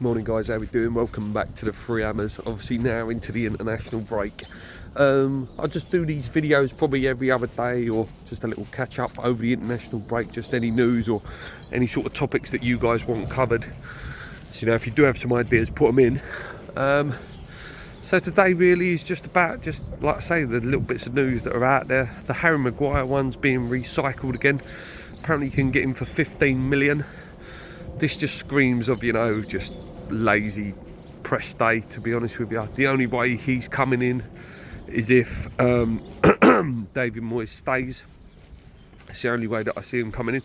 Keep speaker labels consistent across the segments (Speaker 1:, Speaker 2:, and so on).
Speaker 1: Morning guys, how we doing? Welcome back to the Three Hammers. Obviously now into the international break. I just do these videos probably every other day, or just a little catch up over the international break, just any news or any sort of topics that you guys want covered. So, if you do have some ideas, put them in. So today really is just about, just like I say, the little bits of news that are out there. The Harry Maguire one's being recycled again. Apparently you can get him for 15 million. This just screams of, just lazy press day, to be honest with you. The only way he's coming in is if David Moyes stays. It's the only way that I see him coming in.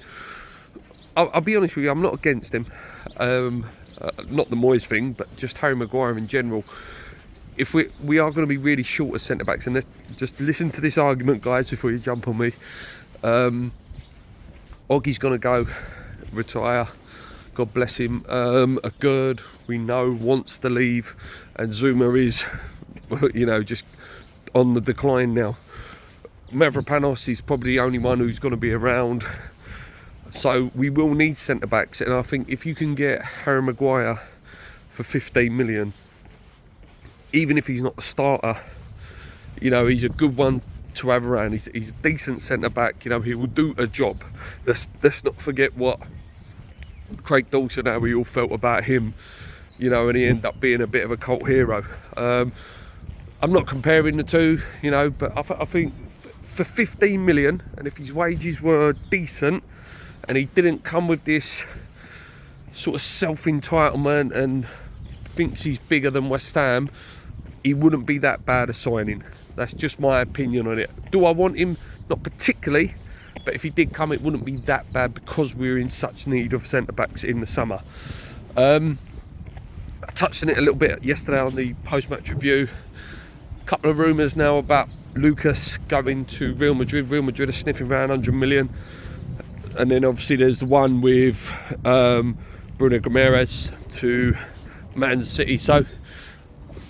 Speaker 1: I'll be honest with you, I'm not against him. Not the Moyes thing, but just Harry Maguire in general. If we are going to be really short of centre-backs, and just listen to this argument, guys, before you jump on me. Oggy's going to go, retire. God bless him. A Gerd, we know, wants to leave, and Zuma is, just on the decline now. Mavropanos is probably the only one who's going to be around. So we will need centre-backs, and I think if you can get Harry Maguire for 15 million, even if he's not the starter, he's a good one to have around. He's a decent centre-back, he will do a job. Let's not forget what Craig Dawson, how we all felt about him, and he ended up being a bit of a cult hero. I'm not comparing the two, but I think for 15 million, and if his wages were decent and he didn't come with this sort of self-entitlement and thinks he's bigger than West Ham, he wouldn't be that bad a signing. That's just my opinion on it. Do I want him? Not particularly. But if he did come, it wouldn't be that bad because we're in such need of centre-backs in the summer. I touched on it a little bit yesterday on the post-match review. A couple of rumours now about Lucas going to Real Madrid. Real Madrid are sniffing around 100 million. And then obviously there's the one with Bruno Guimaraes to Man City. So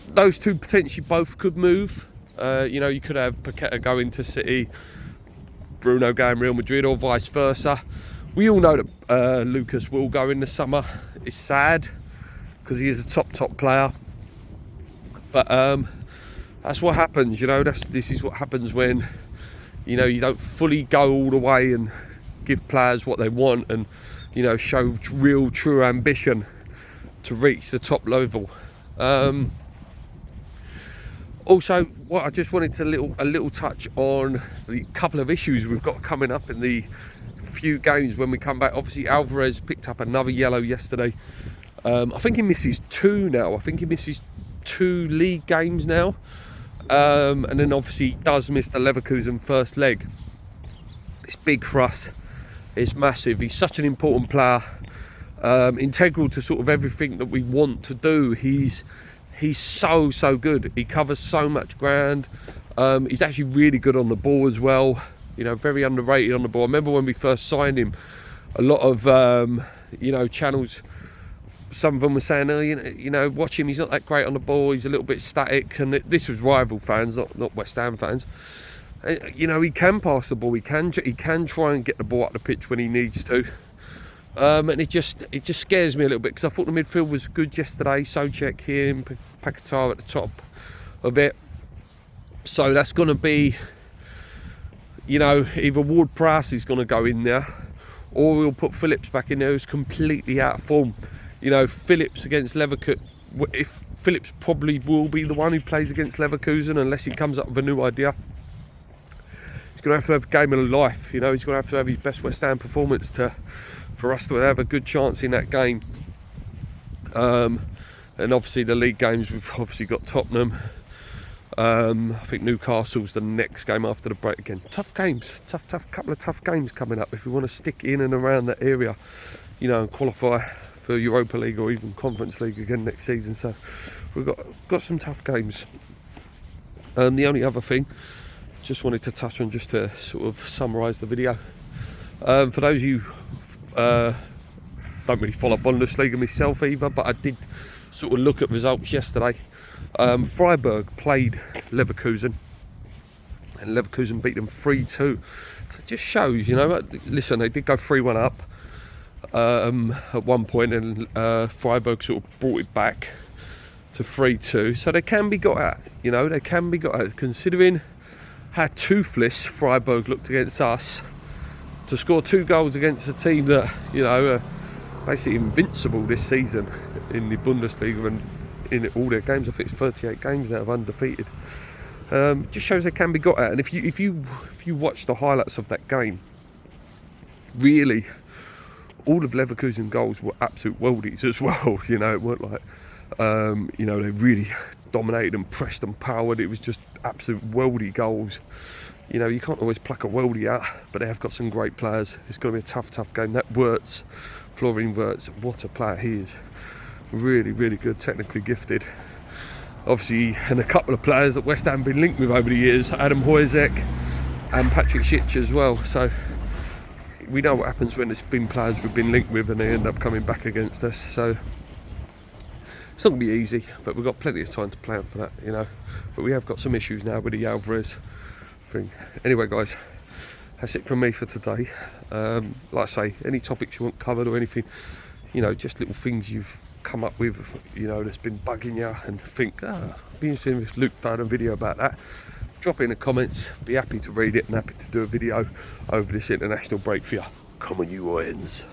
Speaker 1: those two potentially both could move. You could have Paqueta going to City, Bruno going Real Madrid, or vice versa. We all know that Lucas will go in the summer. It's sad because he is a top player, but that's what happens. This is what happens when you don't fully go all the way and give players what they want, and show real true ambition to reach the top level. Also, what I just wanted to a little touch on the couple of issues we've got coming up in the few games when we come back. Obviously, Alvarez picked up another yellow yesterday. I think he misses 2 now. I think he misses 2 league games now. And then obviously he does miss the Leverkusen first leg. It's big for us. It's massive. He's such an important player. Integral to sort of everything that we want to do. He's so good. He covers so much ground. He's actually really good on the ball as well. Very underrated on the ball. I remember when we first signed him, a lot of channels, some of them were saying, watch him, he's not that great on the ball, he's a little bit static. And this was rival fans, not West Ham fans. He can pass the ball, he can try and get the ball up the pitch when he needs to. And it just scares me a little bit, because I thought the midfield was good yesterday. Socek, him, Paqueta at the top of it. So that's going to be, either Ward-Prowse is going to go in there, or we'll put Phillips back in there, who's completely out of form. Phillips against Leverkusen. If Phillips probably will be the one who plays against Leverkusen, unless he comes up with a new idea. He's going to have a game of life. He's going to have his best West Ham performance for us to have a good chance in that game. And obviously the league games, we've obviously got Tottenham. I think Newcastle's the next game after the break again. Tough games, couple of tough games coming up if we want to stick in and around that area, and qualify for Europa League or even Conference League again next season. So we've got some tough games. The only other thing, just wanted to touch on, just to sort of summarise the video. For those of you don't really follow Bundesliga myself either, but I did sort of look at results yesterday. Freiburg played Leverkusen, and Leverkusen beat them 3-2. So it just shows, listen, they did go 3-1 up. at one point, and Freiburg sort of brought it back to 3-2. So they can be got at, you know, they can be got at, considering how toothless Freiburg looked against us. To score 2 goals against a team that, you know, are basically invincible this season in the Bundesliga and in all their games. I think it's 38 games now of undefeated. Just shows they can be got at. And if you watch the highlights of that game, really, all of Leverkusen goals were absolute worldies as well. You know, it weren't like, you know, they really dominated and pressed and powered. It was just absolute worldy goals. You know, you can't always pluck a worldie out, but they have got some great players. It's going to be a tough game. That Wirtz, Florian Wirtz, what a player he is. Really, really good, technically gifted. Obviously, and a couple of players that West Ham have been linked with over the years, Adam Hojsek and Patrick Schick as well. So we know what happens when there's been players we've been linked with and they end up coming back against us. So it's not going to be easy, but we've got plenty of time to plan for that, you know. But we have got some issues now with the Alvarez thing. Anyway, guys, that's it from me for today. Like I say, any topics you want covered or anything, you know, just little things you've come up with, you know, that's been bugging you and think, it'd be interesting if Luke done a video about that. Drop it in the comments, be happy to read it and happy to do a video over this international break for you. Come on, you Lions.